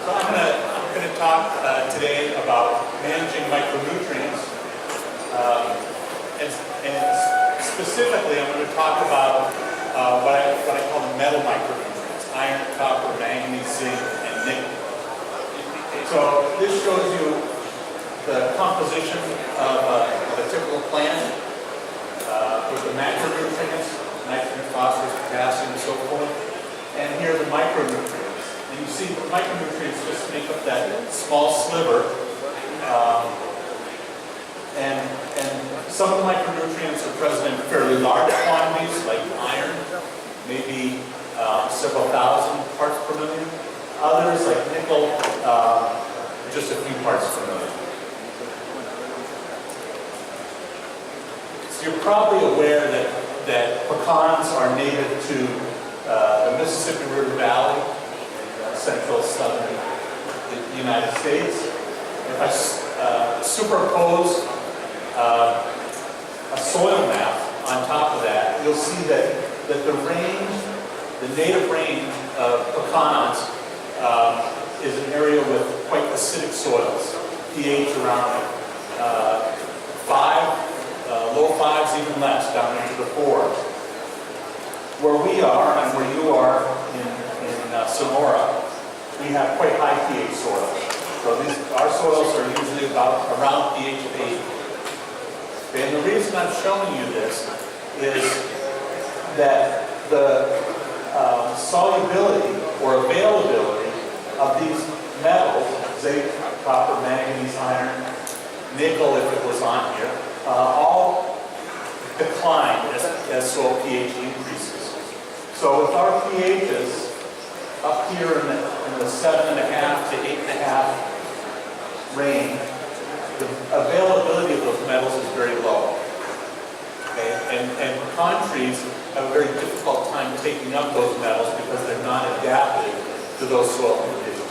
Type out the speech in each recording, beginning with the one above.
I'm gonna talk today about managing micronutrients, and specifically, I'm going to talk about what I call the metal micronutrients: iron, copper, manganese, zinc, and nickel. So this shows you the composition of a typical plant with the macronutrients: nitrogen, phosphorus, potassium, and so forth. And here are the micronutrients. And you see the micronutrients just make up that small sliver. And some of the micronutrients are present in fairly large quantities, like iron, maybe several thousand parts per million. Others, like nickel, just a few parts per million. So you're probably aware that pecans are native to the Mississippi River Valley, central southern United States. If I superimpose a soil map on top of that, you'll see that the native range of pecans is an area with quite acidic soils, pH around 5, low 5s, even less, down into the 4s. Where we are and where you are in Sonora, we have quite high pH soils. So our soils are usually around pH of 8. And the reason I'm showing you this is that the solubility or availability of these metals, zinc, copper, manganese, iron, nickel, if it was on here, all decline as soil pH increases. So with our pHs up here in the 7.5 to 8.5 range, the availability of those metals is very low. Okay? And pecan trees have a very difficult time taking up those metals because they're not adapted to those soil conditions.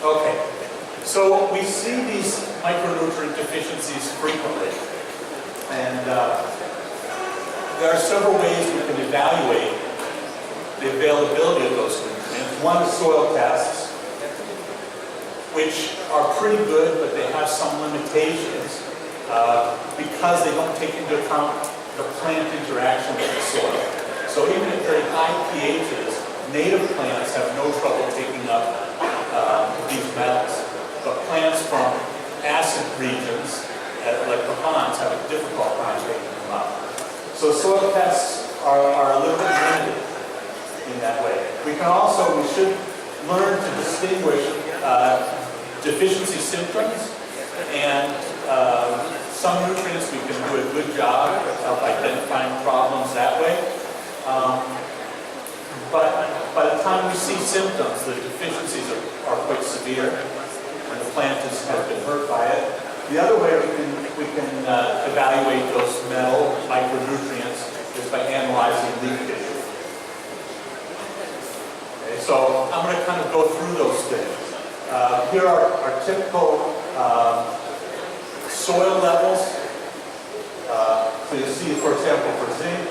Okay, so we see these micronutrient deficiencies frequently, and there are several ways we can evaluate the availability of those nutrients. One is soil tests, which are pretty good, but they have some limitations because they don't take into account the plant interaction with the soil. So even at very high pHs, native plants have no trouble taking up these metals. But plants from acid regions, like pecans, have a difficult time taking them up. So soil tests are a little bit limited in that way. We should learn to distinguish deficiency symptoms, and some nutrients we can do a good job of identifying problems that way. But by the time we see symptoms, the deficiencies are quite severe, and the plant has been hurt by it. The other way we can evaluate those metal micronutrients is by analyzing leaf tissue. Okay, so I'm going to kind of go through those things. Here are our typical soil levels. So you see, for example, for zinc,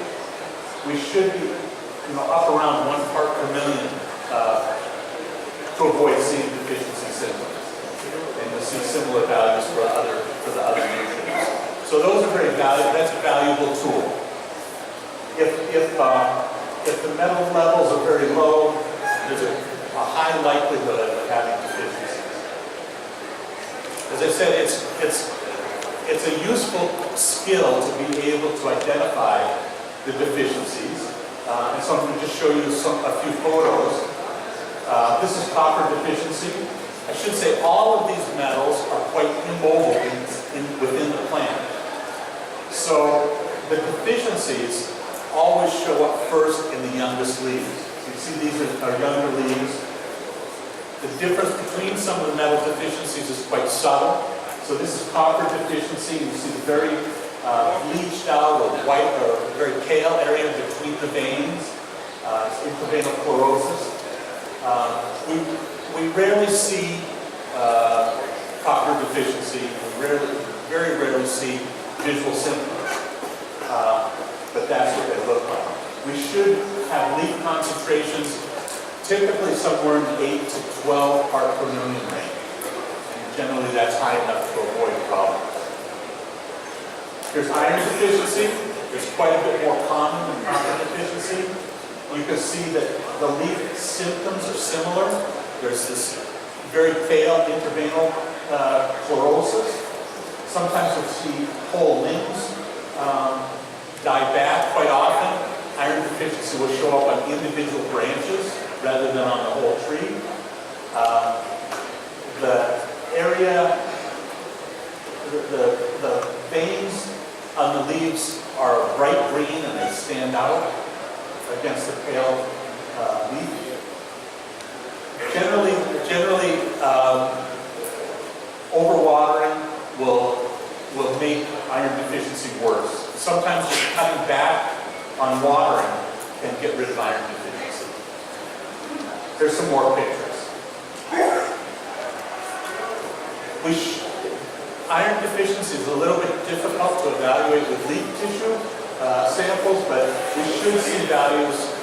we should be up around 1 part per million to avoid seeing deficiency symptoms. And you'll see similar values for the other nutrients. So those are very valuable. That's a valuable tool. If the metal levels are very low, there's a high likelihood of having deficiencies. As I said, it's a useful skill to be able to identify the deficiencies. And so I'm going to just show you a few photos. This is copper deficiency. I should say all of these metals are quite immobile within the plant. So the deficiencies always show up first in the youngest leaves. So you see these are younger leaves. The difference between some of the metal deficiencies is quite subtle. So this is copper deficiency. You see the very bleached out or white or very pale area between the veins. It's intravenous chlorosis. We rarely see copper deficiency. We very rarely see visual symptoms. But that's what they look like. We should have leaf concentrations typically somewhere in the 8 to 12 part per million range. And generally that's high enough to avoid a problem. Here's iron deficiency. It's quite a bit more common than copper deficiency. You can see that the leaf symptoms are similar. There's this very pale intraveinal chlorosis. Sometimes you'll see whole limbs die back. Quite often, iron deficiency will show up on individual branches rather than on the whole tree. The area, the veins on the leaves are bright green and they stand out against the pale leaf. Generally, overwatering will make iron deficiency worse. Sometimes just cutting back on watering can get rid of iron deficiency. There's some more pictures. Iron deficiency is a little bit difficult to evaluate with leaf tissue samples, but we should see values,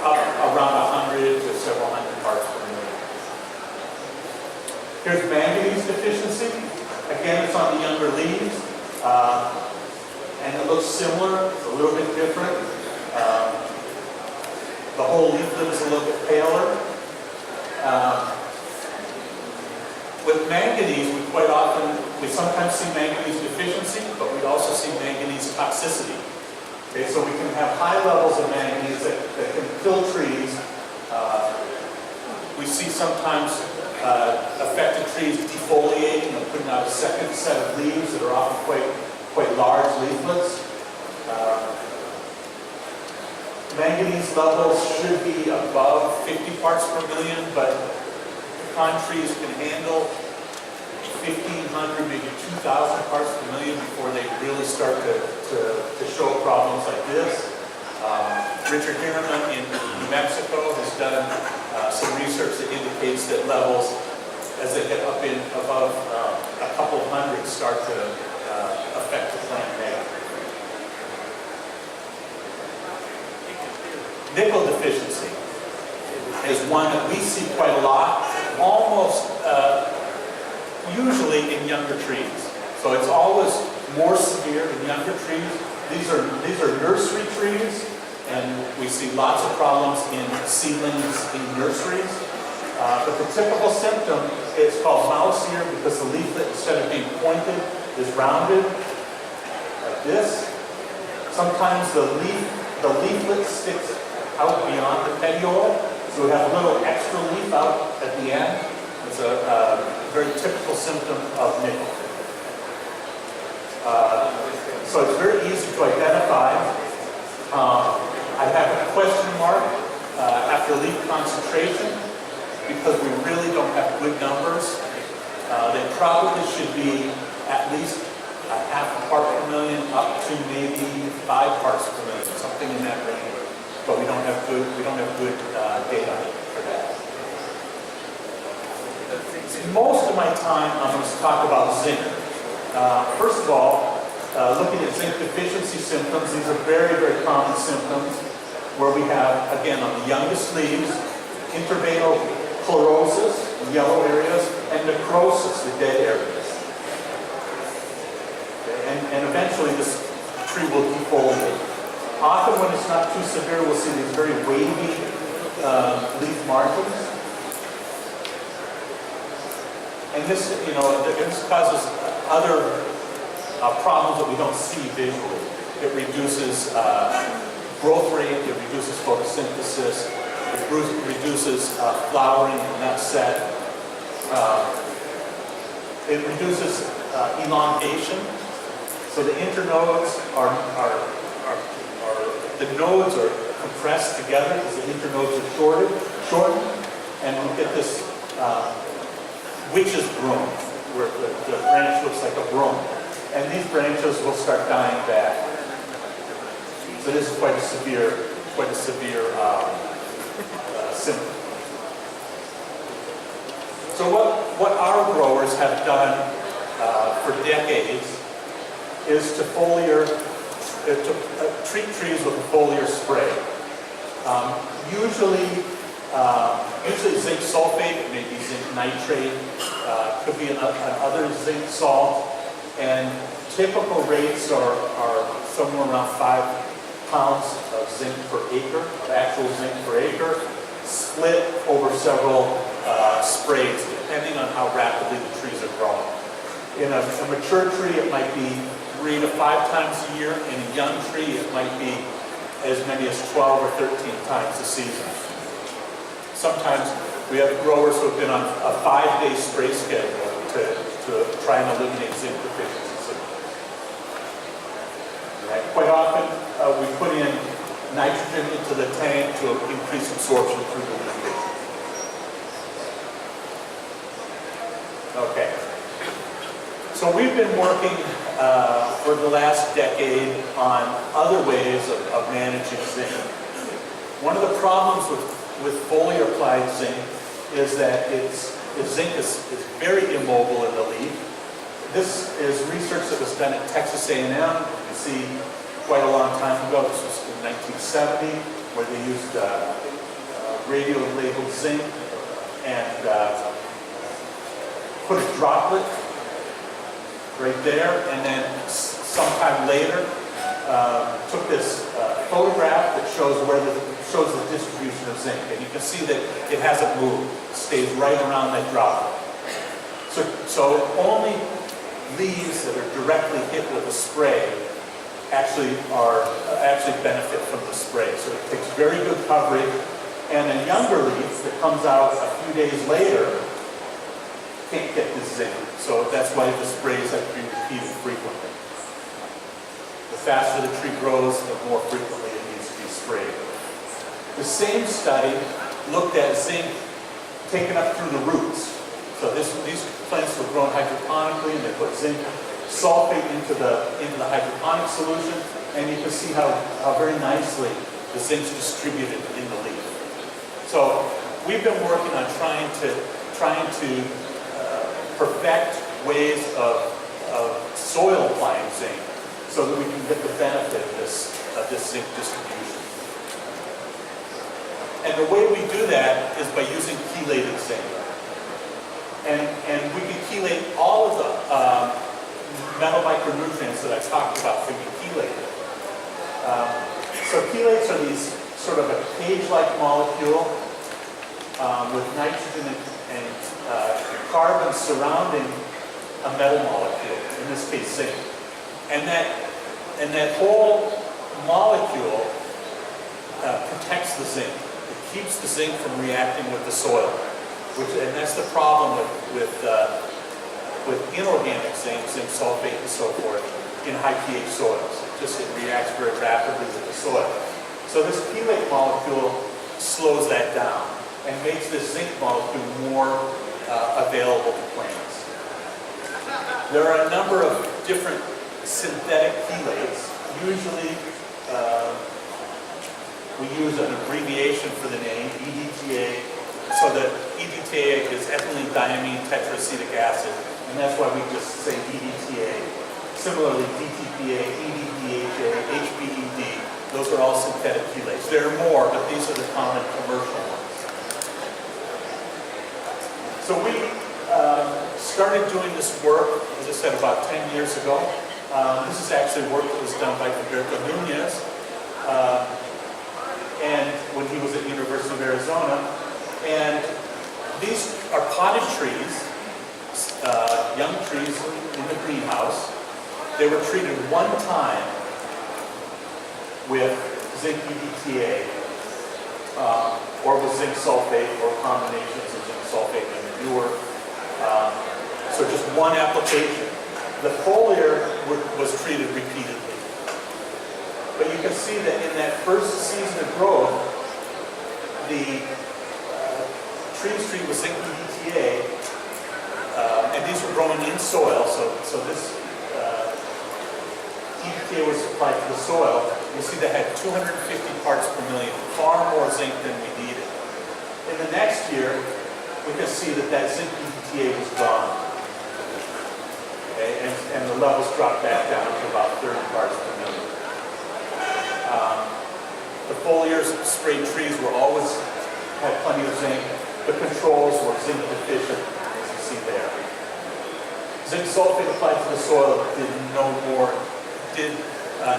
up around 100 to several hundred parts per million. Here's manganese deficiency. Again, it's on the younger leaves, and it looks similar. It's a little bit different. The whole leaflet is a little bit paler. With manganese, we sometimes see manganese deficiency, but we also see manganese toxicity. Okay, so we can have high levels of manganese that can kill trees. We see sometimes affected trees defoliating and putting out a second set of leaves that are often quite large leaflets. Manganese levels should be above 50 parts per million, but pecan trees can handle 1,500, maybe 2,000 parts per million before they really start to show problems like this. Richard Hirman in New Mexico has done some research that indicates that levels, as they get up in above a couple of hundred, start to affect the plant negatively. Nickel deficiency is one that we see quite a lot, almost usually in younger trees. So it's always more severe in younger trees. These are nursery trees, and we see lots of problems in seedlings in nurseries. But the typical symptom is called mouse ear because the leaflet, instead of being pointed, is rounded like this. Sometimes the leaflet sticks out beyond the petiole, so we have a little extra leaf out at the end. It's a very typical symptom of nickel. So it's very easy to identify. I have a question mark after leaf concentration because we really don't have good numbers. They probably should be at least a half a part per million up to maybe 5 parts per million, something in that range. But we don't have good data for that. Most of my time I'm going to talk about zinc. First of all, looking at zinc deficiency symptoms, these are very, very common symptoms where we have, again, on the youngest leaves, intraveinal chlorosis, the yellow areas, and necrosis, the dead areas. Okay, and eventually this tree will defoliate. Often when it's not too severe, we'll see these very wavy leaf margins. And this, this causes other problems that we don't see visually. It reduces growth rate, it reduces photosynthesis, it reduces flowering in that set. It reduces elongation. So the internodes the nodes are compressed together as the internodes are shortened, and we get this witch's broom, where the branch looks like a broom. And these branches will start dying back. So this is quite a severe symptom. So what our growers have done for decades is to foliar treat trees with a foliar spray. Usually zinc sulfate, maybe zinc nitrate, could be another zinc salt, and typical rates are somewhere around 5 pounds of zinc per acre, of actual zinc per acre, split over several sprays, depending on how rapidly the trees are growing. In a mature tree, it might be 3 to 5 times a year. In a young tree, it might be as many as 12 or 13 times a season. Sometimes we have growers who have been on a 5-day spray schedule to try and eliminate zinc deficiency. Right. Quite often, we put in nitrogen into the tank to increase absorption through the leachate. Okay. So we've been working for the last decade on other ways of managing zinc. One of the problems with foliar applied zinc is that zinc is very immobile in the leaf. This is research that was done at Texas A&M. You can see quite a long time ago. This was in 1970, where they used radio-labeled zinc and put a droplet right there, and then sometime later took this photograph that shows the distribution of zinc, and you can see that it hasn't moved. It stays right around that droplet. So only leaves that are directly hit with a spray actually benefit from the spray. So it takes very good coverage, and a younger leaf that comes out a few days later can't get this zinc. So that's why the sprays have to be repeated frequently. The faster the tree grows, the more frequently it needs to be sprayed. The same study looked at zinc taken up through the roots. So these plants were grown hydroponically, and they put zinc sulfate into the hydroponic solution, and you can see how very nicely the zinc's distributed in the leaf. So we've been working on trying to perfect ways of soil applying zinc so that we can get the benefit of this zinc distribution. And the way we do that is by using chelated zinc. And we can chelate all of the metal micronutrients that I talked about can be chelated. So chelates are these sort of a cage-like molecule with nitrogen and carbon surrounding a metal molecule, in this case zinc. And that whole molecule protects the zinc. It keeps the zinc from reacting with the soil. And that's the problem with inorganic zinc, zinc sulfate and so forth, in high pH soils. It reacts very rapidly with the soil. So this chelate molecule slows that down and makes this zinc molecule more available to plants. There are a number of different synthetic chelates. Usually we use an abbreviation for the name, EDTA. So the EDTA is ethylene diamine tetraacetic acid, and that's why we just say EDTA. Similarly, DTPA, EDDHA, HBED, those are all synthetic chelates. There are more, but these are the common commercial ones. So we started doing this work, as I said, about 10 years ago. This is actually work that was done by Gilberto Nunez, and when he was at the University of Arizona. And these are potted trees, young trees in the greenhouse. They were treated one time with zinc EDTA or with zinc sulfate or combinations of zinc sulfate and manure. So just one application. The foliar was treated repeatedly. But you can see that in that first season of growth, the trees treated with zinc EDTA, and these were growing in soil, so this EDTA was supplied to the soil. You see they had 250 parts per million, far more zinc than we needed. In the next year, we can see that zinc EDTA was gone. Okay, and the levels dropped back down to about 30 parts per million. sprayed trees were always had plenty of zinc. The controls were zinc deficient, as you see there. Zinc sulfate applied to the soil did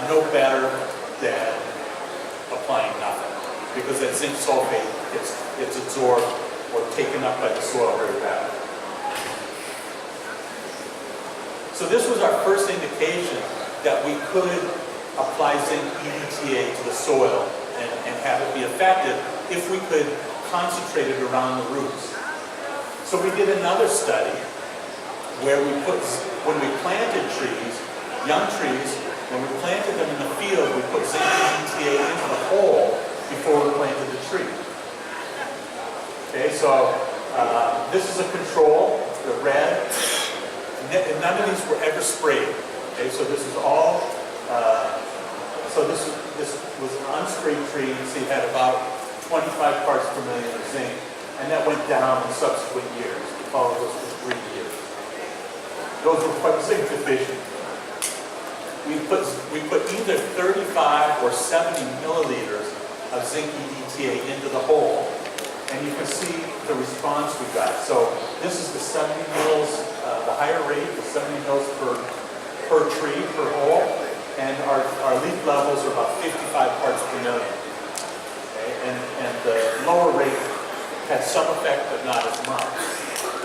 no better than applying nothing, because that zinc sulfate gets absorbed or taken up by the soil very rapidly. So this was our first indication that we could apply zinc EDTA to the soil and have it be effective if we could concentrate it around the roots. So we did another study where when we planted trees, young trees, when we planted them in the field, we put zinc EDTA into the hole before we planted the tree. Okay, so this is a control, the red. None of these were ever sprayed. Okay, so this is all. So this was an unsprayed tree. You see, it had about 25 parts per million of zinc, and that went down in subsequent years. We followed those for 3 years. Those were quite zinc deficient. We put either 35 or 70 milliliters of zinc EDTA into the hole, and you can see the response we got. So this is the 70 mils, the higher rate, the 70 mils per tree, per hole, and our leaf levels are about 55 parts per million. Okay? And the lower rate had some effect, but not as much.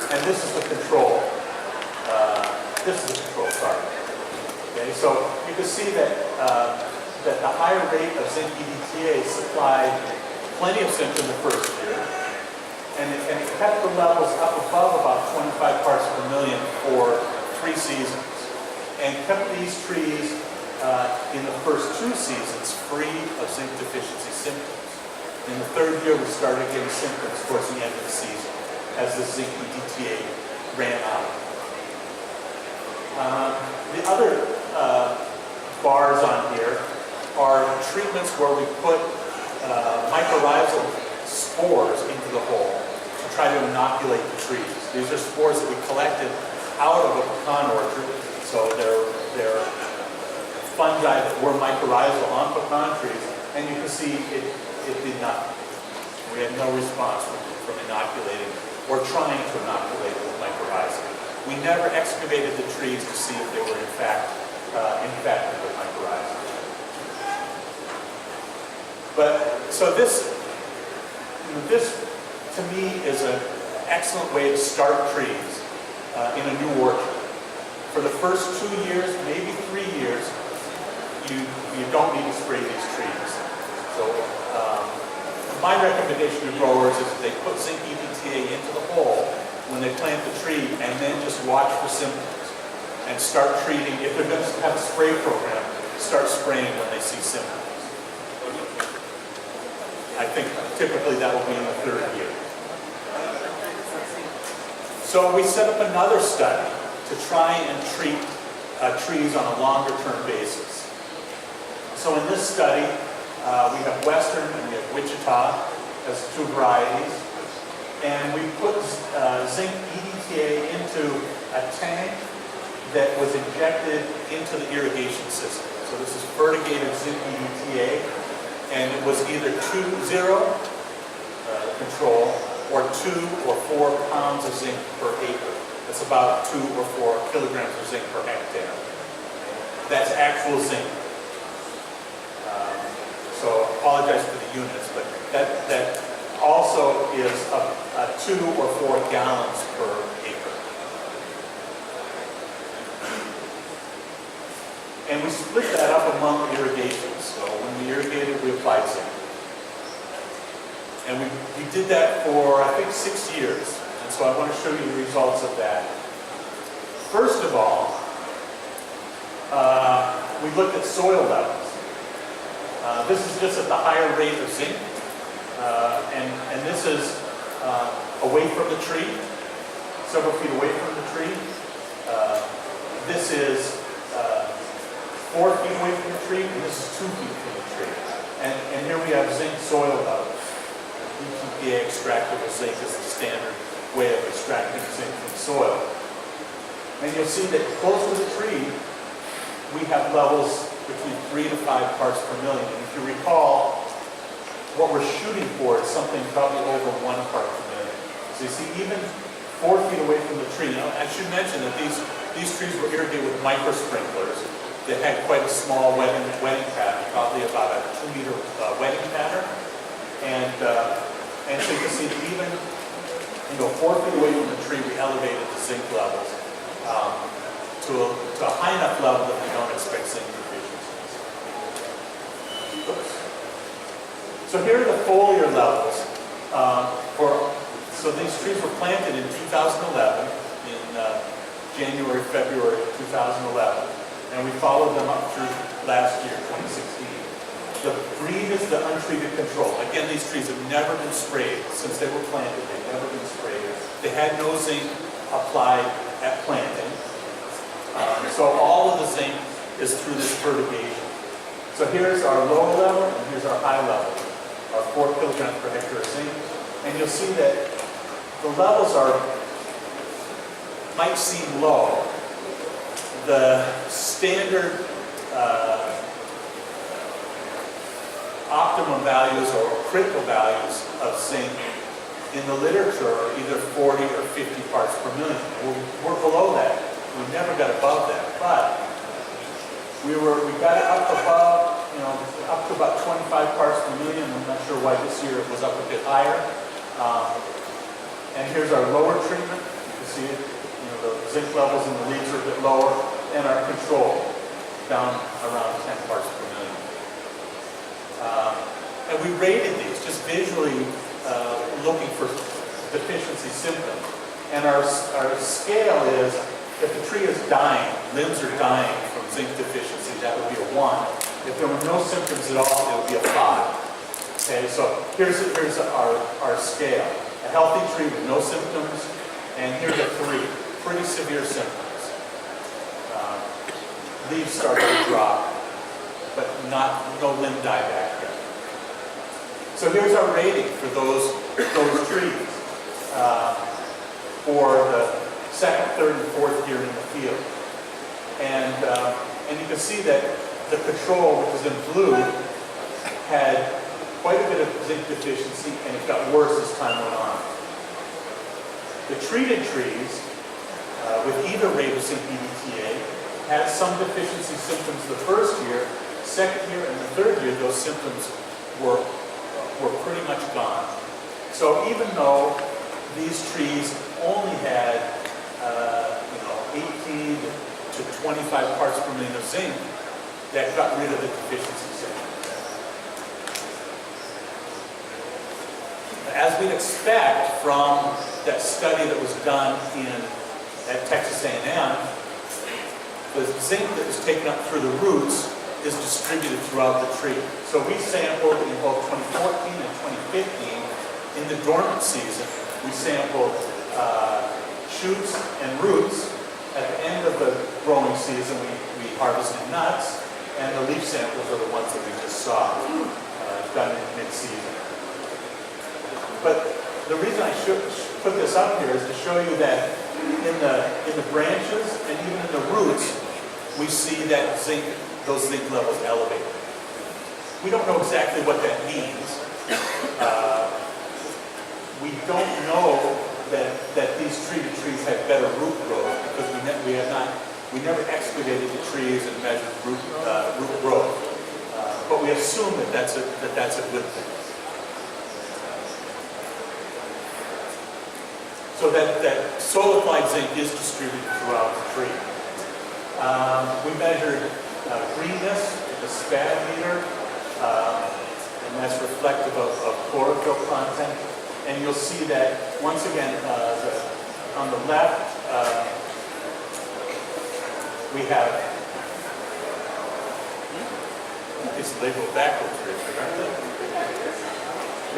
And this is the control. Sorry. Okay, so you can see that that the higher rate of zinc EDTA supplied plenty of zinc in the first year, and it kept the levels up above about 25 parts per million for 3 seasons, and kept these trees in the first 2 seasons free of zinc deficiency symptoms. In the 3rd year, we started getting symptoms towards the end of the season as the zinc EDTA ran out. The other bars on here are treatments where we put mycorrhizal spores into the hole to try to inoculate the trees. These are spores that we collected out of a pecan orchard, so they're fungi that were mycorrhizal on pecan trees, and you can see it did nothing. We had no response from inoculating or trying to inoculate with mycorrhizal. We never excavated the trees to see if they were in fact infected with mycorrhizal. But so this to me is an excellent way to start trees in a new orchard. For the first 2 years, maybe 3 years, you don't need to spray these trees. So my recommendation to growers is that they put zinc EDTA into the hole when they plant the tree, and then just watch for symptoms and start treating. If they're going to have a spray program, start spraying when they see symptoms. I think typically that will be in the 3rd year. So we set up another study to try and treat trees on a longer term basis. So in this study, we have Western and we have Wichita as 2 varieties. And we put zinc EDTA into a tank that was injected into the irrigation system. So this is fertigated zinc EDTA, and it was either 0 control or 2 or 4 pounds of zinc per acre. That's about 2 or 4 kilograms of zinc per hectare. That's actual zinc. So I apologize for the units, but that also is 2 or 4 gallons per acre. And we split that up among irrigations. So when we irrigated, we applied zinc. And we did that for, I think, 6 years. And so I want to show you the results of that. First of all, we looked at soil levels. This is just at the higher rate of zinc. And this is away from the tree, several feet away from the tree. This is 4 feet away from the tree, and this is 2 feet from the tree. And here we have zinc soil levels. ETPA extracted with zinc is the standard way of extracting zinc from soil. And you'll see that close to the tree, we have levels between 3 to 5 parts per million. And if you recall, what we're shooting for is something probably over 1 part per million. So you see, even 4 feet away from the tree. Now, I should mention that these trees were irrigated with micro sprinklers. They had quite a small wetting pattern, probably about a 2-meter wetting pattern. And so you can see that even 4 feet away from the tree, we elevated the zinc levels to a high enough level that we don't expect zinc deficiencies. Oops. So here are the foliar levels so these trees were planted in 2011, in January, February 2011, and we followed them up through last year, 2016. The green is the untreated control. Again, these trees have never been sprayed since they were planted. They've never been sprayed. They had no zinc applied at planting. So all of the zinc is through this fertigation. So here's our low level and here's our high level, our 4 kilograms per hectare of zinc. And you'll see that the levels might seem low. The standard optimum values or critical values of zinc in the literature are either 40 or 50 parts per million. We're below that. We never got above that, but we got it up above, up to about 25 parts per million. I'm not sure why this year it was up a bit higher. And here's our lower treatment. You can see it. The zinc levels in the leaves are a bit lower, and our control down around 10 parts per million. And we rated these just visually looking for deficiency symptoms. And our scale is, if the tree is dying, limbs are dying from zinc deficiency, that would be a 1. If there were no symptoms at all, it would be a 5. Okay, so here's our scale. A healthy tree with no symptoms, and here's a 3. Pretty severe symptoms. Leaves start to drop, but no limb dieback yet. So here's our rating for those trees for the 2nd, 3rd, and 4th year in the field. And you can see that the control, which is in blue, had quite a bit of zinc deficiency, and it got worse as time went on. The treated trees, with either rate of zinc EDTA, had some deficiency symptoms the 1st year, 2nd year, and the 3rd year, those symptoms were pretty much gone. So even though these trees only had 18 to 25 parts per million of zinc, that got rid of the deficiency symptoms. As we'd expect from that study that was done at Texas A&M, the zinc that was taken up through the roots is distributed throughout the tree. So we sampled in both 2014 and 2015, in the dormant season, we sampled shoots and roots. At the end of the growing season, we harvested nuts, and the leaf samples are the ones that we just saw, done in mid-season. But the reason I should put this up here is to show you that in the branches and even in the roots, we see that those zinc levels elevated. We don't know exactly what that means. We don't know that these treated trees had better root growth because we never excavated the trees and measured root growth. But we assume that that's a good thing. So that soil applied zinc is distributed throughout the tree. We measured greenness with the SPAD meter, and that's reflective of chlorophyll content. And you'll see that, once again, on the left, we have, it's labeled backwards, Richard, aren't they?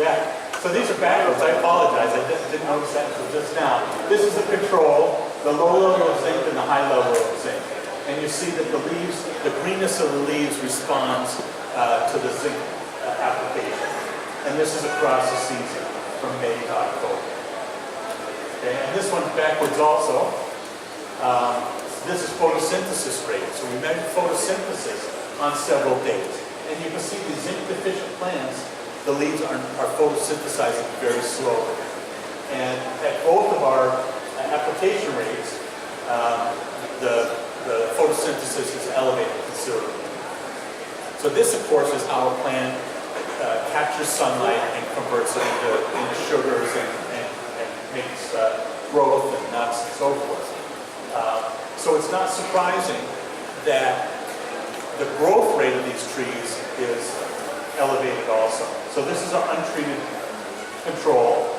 Yeah. So these are backwards. I apologize. I didn't notice that until just now. This is the control, the low level of zinc and the high level of zinc. And you see that the leaves, the greenness of the leaves responds to the zinc application. And this is across the season, from May to October. Okay, and this one's backwards also. This is photosynthesis rate. So we measured photosynthesis on several dates. And you can see the zinc deficient plants, the leaves are photosynthesizing very slowly. And at both of our application rates, the photosynthesis is elevated considerably. So this, of course, is how a plant captures sunlight and converts it into sugars and makes growth and nuts and so forth. So it's not surprising that the growth rate of these trees is elevated also. So this is our untreated control,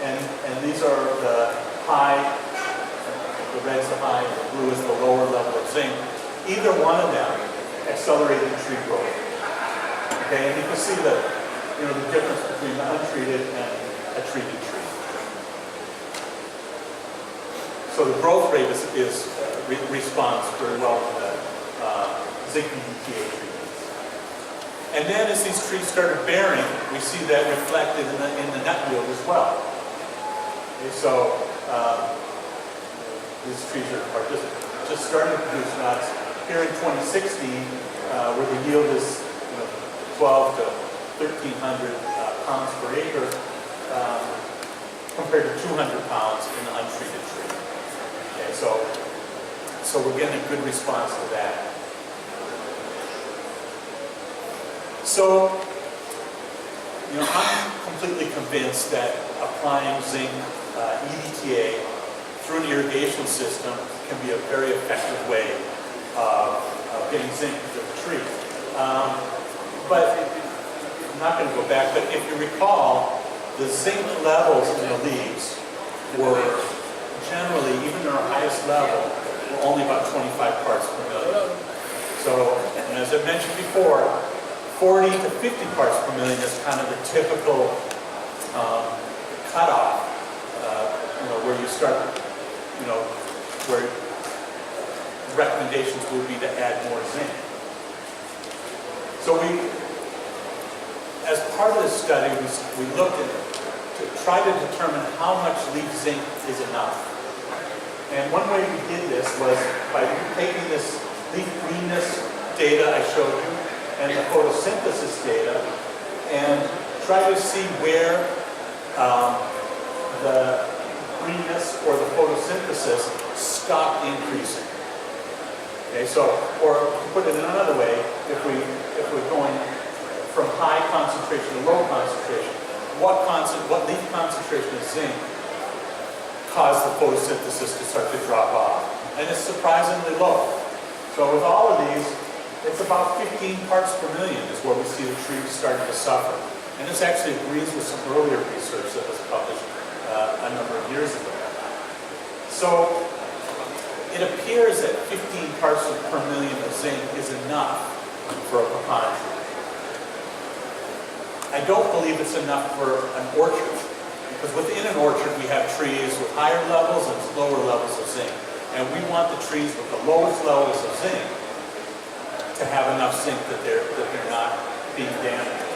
and these are the high, the red's the high, the blue is the lower level of zinc. Either one of them accelerated tree growth. Okay, and you can see the difference between the untreated and a treated tree. So the growth rate responds very well to the zinc EDTA treatments. And then as these trees started bearing, we see that reflected in the nut yield as well. Okay, so these trees are just starting to produce nuts. Here in 2016, where the yield is 12 to 1,300 pounds per acre, compared to 200 pounds in the untreated tree. Okay, so we're getting a good response to that. So, I'm completely convinced that applying zinc EDTA through an irrigation system can be a very effective way of getting zinc to the tree. But I'm not going to go back, but if you recall, the zinc levels in the leaves were generally, even at our highest level, were only about 25 parts per million. So, and as I mentioned before, 40 to 50 parts per million is kind of the typical cutoff, where you start, where recommendations would be to add more zinc. So as part of this study, we looked at to try to determine how much leaf zinc is enough. And one way we did this was by taking this leaf greenness data I showed you and the photosynthesis data and try to see where the greenness or the photosynthesis stopped increasing. Okay, so, or to put it in another way, if we're going from high concentration to low concentration, what leaf concentration of zinc caused the photosynthesis to start to drop off? And it's surprisingly low. So with all of these, it's about 15 parts per million is where we see the trees starting to suffer. And this actually agrees with some earlier research that was published a number of years ago. So it appears that 15 parts per million of zinc is enough for a pecan tree. I don't believe it's enough for an orchard, because within an orchard we have trees with higher levels and lower levels of zinc. And we want the trees with the lowest levels of zinc to have enough zinc that they're not being damaged.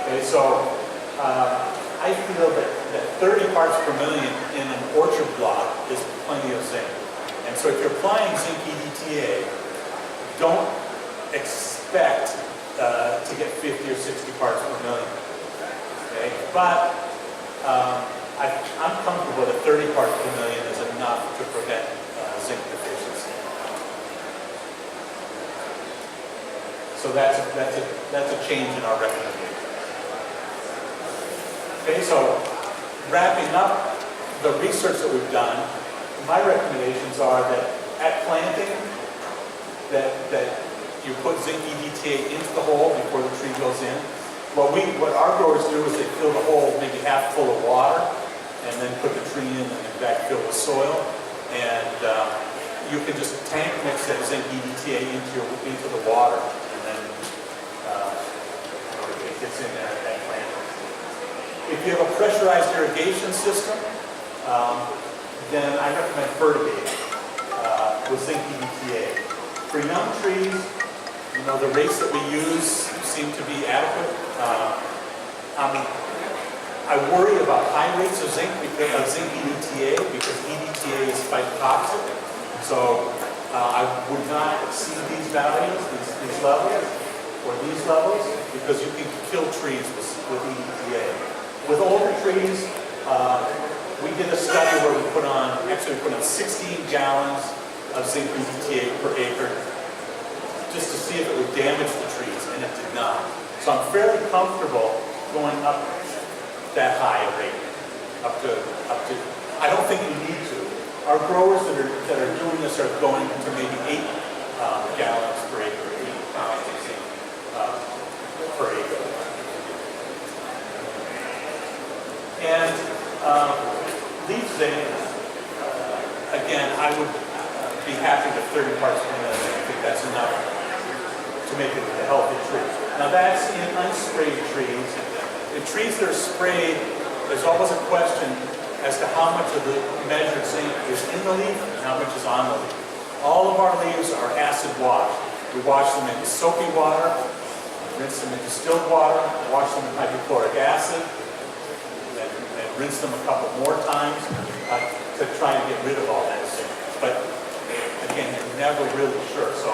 Okay, so I feel that 30 parts per million in an orchard block is plenty of zinc. And so if you're applying zinc EDTA, don't expect to get 50 or 60 parts per million. Okay? But I'm comfortable that 30 parts per million is enough to prevent zinc deficiency. So that's a change in our recommendation. Okay, so wrapping up the research that we've done, my recommendations are that at planting, that you put zinc EDTA into the hole before the tree goes in. What our growers do is they fill the hole maybe half full of water, and then put the tree in and backfill with soil. And you can just tank mix that zinc EDTA into the water, and then it gets in there at planting. If you have a pressurized irrigation system, then I recommend fertigating with zinc EDTA. For young trees, the rates that we use seem to be adequate. I worry about high rates of zinc EDTA because EDTA is phytotoxic. So I would not exceed these values, these levels. or these levels, because you can kill trees with EDTA. With older trees, we did a study where we put on 16 gallons of zinc EDTA per acre, just to see if it would damage the trees, and it did not. So I'm fairly comfortable going up that high a rate, up to. I don't think you need to. Our growers that are doing this are going to maybe 8 gallons per acre, 8 pounds of zinc per acre. And leaf zinc, again, I would be happy with 30 parts per million. I think that's enough to make it a healthy tree. Now that's in unsprayed trees. In trees that are sprayed, there's always a question as to how much of the measured zinc is in the leaf and how much is on the leaf. All of our leaves are acid washed. We wash them in soapy water, rinse them in distilled water, wash them in hydrochloric acid, and rinse them a couple more times to try to get rid of all that zinc. But again, you're never really sure. So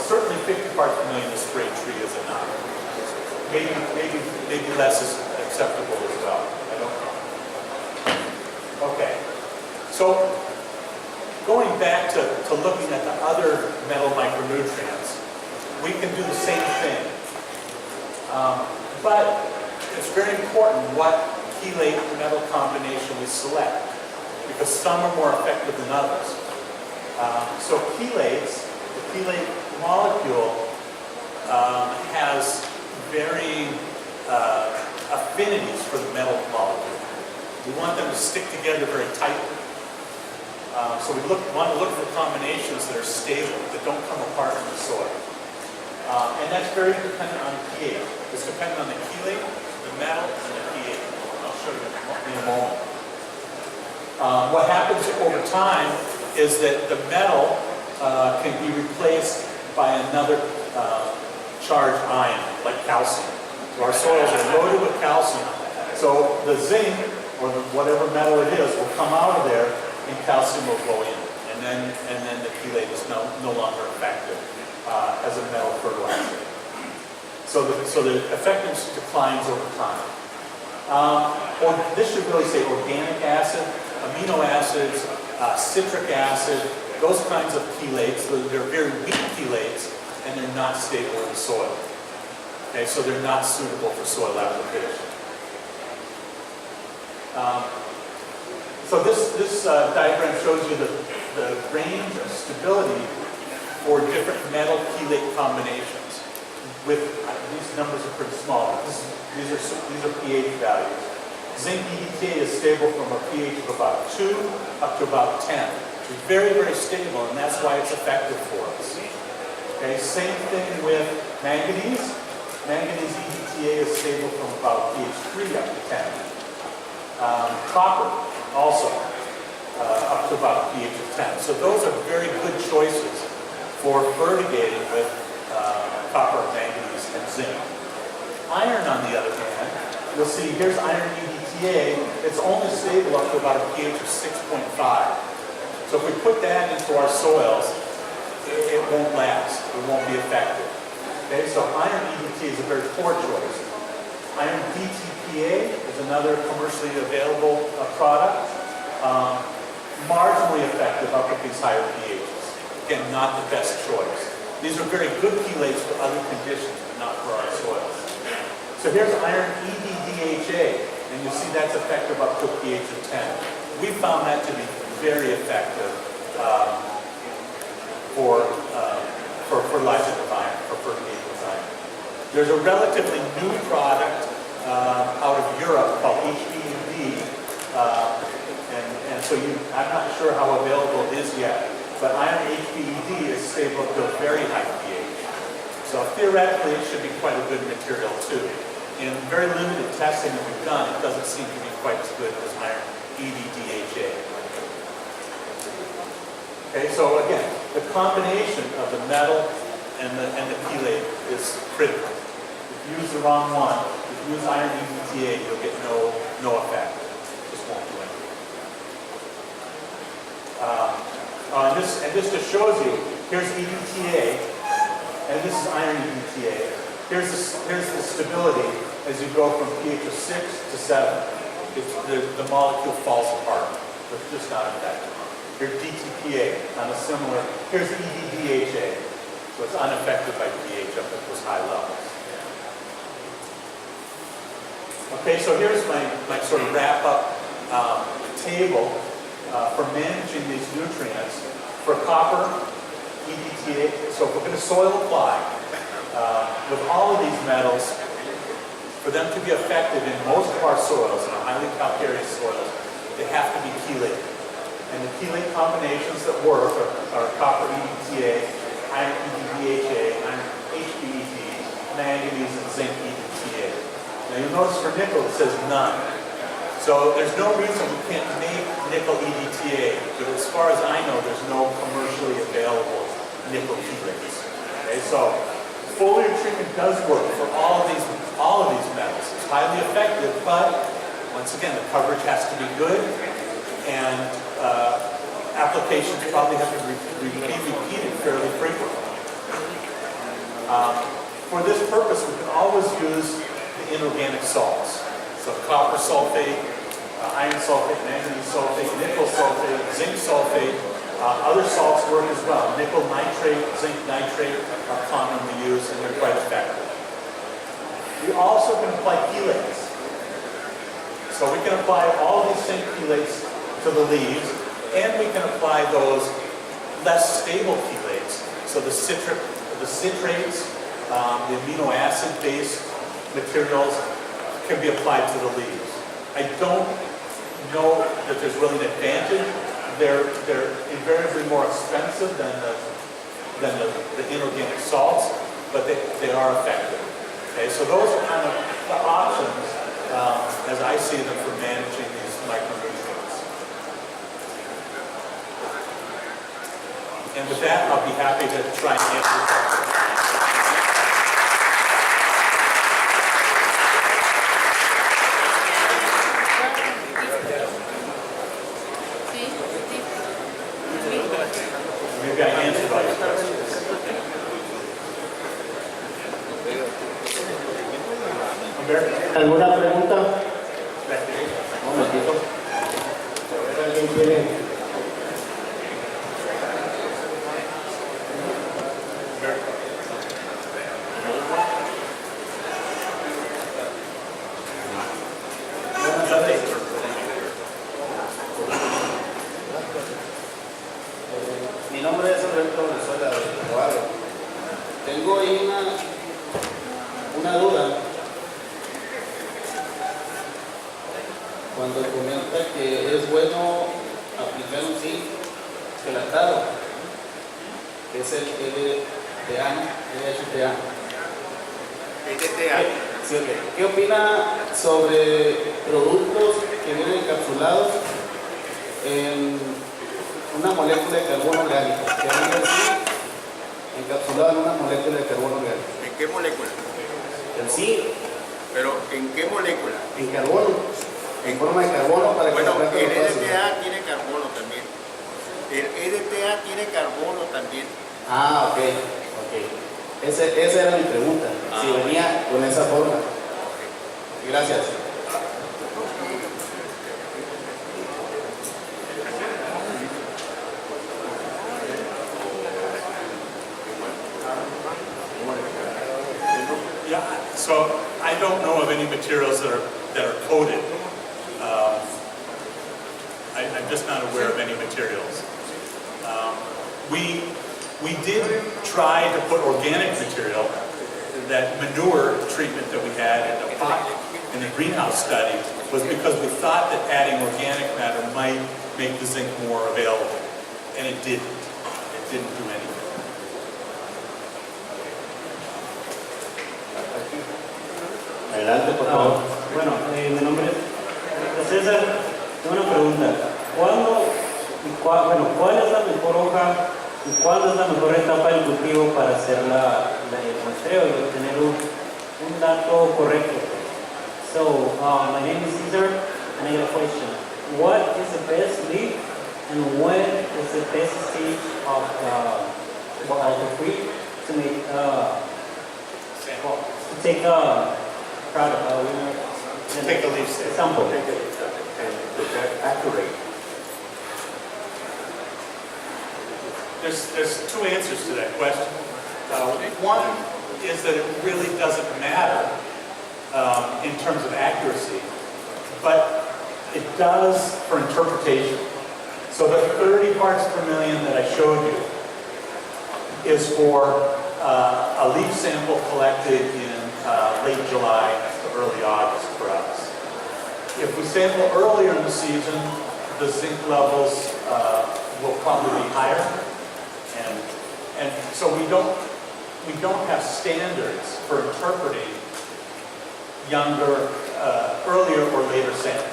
certainly 50 parts per million in a sprayed tree is enough. Maybe less is acceptable as well. I don't know. Okay. So going back to looking at the other metal micronutrients, we can do the same thing. But it's very important what chelate metal combination we select, because some are more effective than others. So chelates, the chelate molecule has varying affinities for the metal molecule. We want them to stick together very tightly. So we want to look for combinations that are stable, that don't come apart in the soil. And that's very dependent on pH. It's dependent on the chelate, the metal, and the pH. I'll show you in a moment. What happens over time is that the metal can be replaced by another charged ion, like calcium. So our soils are loaded with calcium. So the zinc, or whatever metal it is, will come out of there, and calcium will go in. And then the chelate is no longer effective as a metal fertilizer. So the effectiveness declines over time. Or this should really say organic acid, amino acids, citric acid, those kinds of chelates. They're very weak chelates, and they're not stable in the soil. Okay, so they're not suitable for soil application. So this diagram shows you the range of stability for different metal chelate combinations. With these numbers are pretty small. These are pH values. Zinc EDTA is stable from a pH of about 2 up to about 10. It's very, very stable, and that's why it's effective for us. Okay, same thing with manganese. Manganese EDTA is stable from about pH 3 up to 10. Copper also up to about pH of 10. So those are very good choices for fertigating with copper, manganese, and zinc. Iron, on the other hand, you'll see here's iron EDTA. It's only stable up to about a pH of 6.5. So if we put that into our soils, it won't last. It won't be effective. Okay, so iron EDTA is a very poor choice. Iron DTPA is another commercially available product. Marginally effective up at these higher pHs. Again, not the best choice. These are very good chelates for other conditions, but not for our soils. So here's iron EDDHA, and you see that's effective up to a pH of 10. We found that to be very effective for fertilizer with iron, for fertigation with iron. There's a relatively new product out of Europe called HBUD, and so I'm not sure how available it is yet, but iron HBUD is stable up to a very high pH. So theoretically, it should be quite a good material too. In very limited testing that we've done, it doesn't seem to be quite as good as iron EDDHA. Okay, so again, the combination of the metal and the chelate is critical. If you use the wrong one, if you use iron EDTA, you'll get no effect. It just won't do anything. And this just shows you, Here's EDTA, and this is iron EDTA. Here's the stability as you go from pH of 6 to 7. The molecule falls apart. It's just not effective. Here's DTPA on a similar, here's EDDHA. So it's unaffected by pH up at those high levels. Okay, so here's my sort of wrap-up table for managing these nutrients. For copper, EDTA, so if we're going to soil apply, with all of these metals, for them to be effective in most of our soils, in our highly calcareous soils, they have to be chelated. And the chelate combinations that work are copper EDTA, iron EDDHA, iron HBED, manganese, and zinc EDTA. Now you'll notice for nickel it says none. So there's no reason we can't make nickel EDTA, but as far as I know, there's no commercially available nickel chelates. Okay, so foliar treatment does work for all of these metals. It's highly effective, but once again, the coverage has to be good, and applications probably have to be repeated fairly frequently. For this purpose, we can always use the inorganic salts. So copper sulfate, iron sulfate, manganese sulfate, nickel sulfate, zinc sulfate. Other salts work as well. Nickel nitrate, zinc nitrate are commonly used, and they're quite effective. We also can apply chelates. So we can apply all these zinc chelates to the leaves, and we can apply those less stable chelates. So the citrates, the amino acid-based materials can be applied to the leaves. I don't know that there's really an advantage. They're invariably more expensive than the inorganic salts, but they are effective. Okay, so those are kind of the options as I see them for managing these micronutrients. And with that, I'll be happy to try and answer questions. Maybe I answered all your questions. ¿Alguna pregunta? Un momentito. A ver, ¿alguien quiere? Mi nombre es Alberto Venezuela de Nogal. Tengo ahí una duda. Cuando comenta que es bueno aplicar un zinc gelatado, que es el LHTA. Sí, okay. ¿Qué opina sobre productos que vienen encapsulados en una molécula de carbono orgánico? Que viene el zinc encapsulado en una molécula de carbono orgánico. ¿En qué molécula? El zinc. ¿Pero en qué molécula? En carbono. En forma de carbono para que bueno, la planta el lo pase. EDTA tiene carbono también. El EDTA tiene carbono también. Ah, ok. Esa era mi pregunta. Si venía con esa forma. Gracias. Yeah, so I don't know of any materials that are coated. I'm just not aware of any materials. We did try to put organic material, that manure treatment that we had in the greenhouse study was because we thought that adding organic matter might make the zinc more available, and it didn't. It didn't do anything. Adelante, por favor. Bueno, mi nombre es César. Tengo una pregunta. ¿Cuál es la mejor hoja y cuándo es la mejor etapa del cultivo para hacer el muestreo y obtener un dato correcto? So, my name is Cesar, and I have a question. What is the best leaf and when is the best stage of for free to make Sample. to take a product, Take a leaf sample. sample. And that's accurate. There's two answers to that question. One is that it really doesn't matter in terms of accuracy, but it does for interpretation. So the 30 parts per million that I showed you is for a leaf sample collected in late July to early August for us. If we sample earlier in the season, the zinc levels will probably be higher. And so we don't have standards for interpreting younger, earlier or later samples.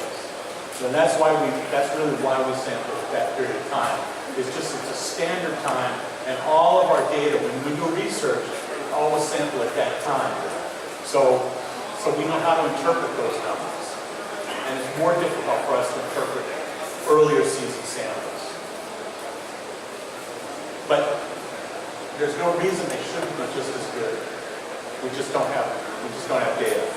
And that's really why we sample at that period of time. It's a standard time, and all of our data, when we do research, we always sample at that time. So we know how to interpret those numbers. And it's more difficult for us to interpret earlier season samples. But there's no reason they shouldn't be just as good. We just don't have data.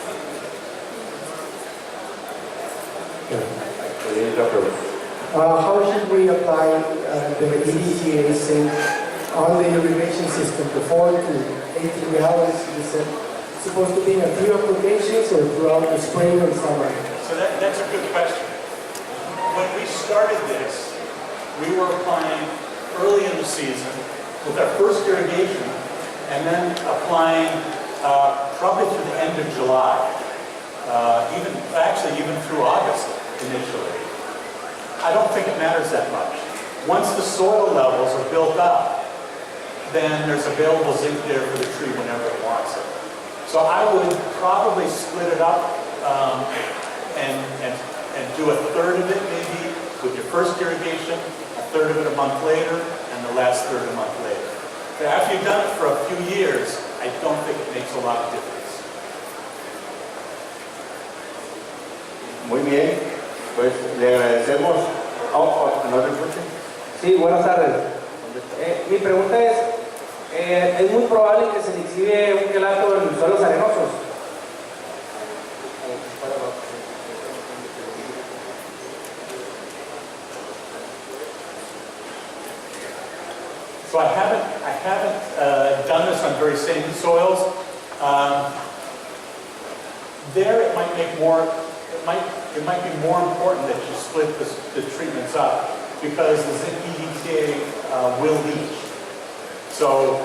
How should we apply the EDTA zinc on the irrigation system before to 18 gallons? Is it supposed to be in a few applications or throughout the spring or summer? So that's a good question. When we started this, we were applying early in the season with our first irrigation, and then applying probably through the end of July, even through August initially. I don't think it matters that much. Once the soil levels are built up, then there's available zinc there for the tree whenever it wants it. So I would probably split it up and do a third of it maybe with your first irrigation, a third of it a month later, and the last third a month later. But after you've done it for a few years, I don't think it makes a lot of difference. Muy bien, pues le agradecemos. ¿Another question? Sí, buenas tardes. Mi pregunta es muy probable que se le exhibe un quelato en suelos arenosos. So I haven't done this on very sandy soils. There it might make more. It might be more important that you split the treatments up because the zinc EDTA will leach. So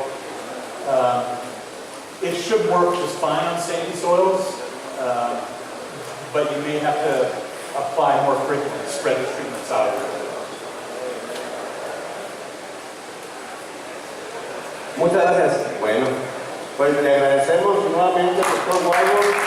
it should work just fine on sandy soils, but you may have to apply more frequently, spread the treatments out. Muchas gracias. Bueno, pues le agradecemos nuevamente al doctor Guayo.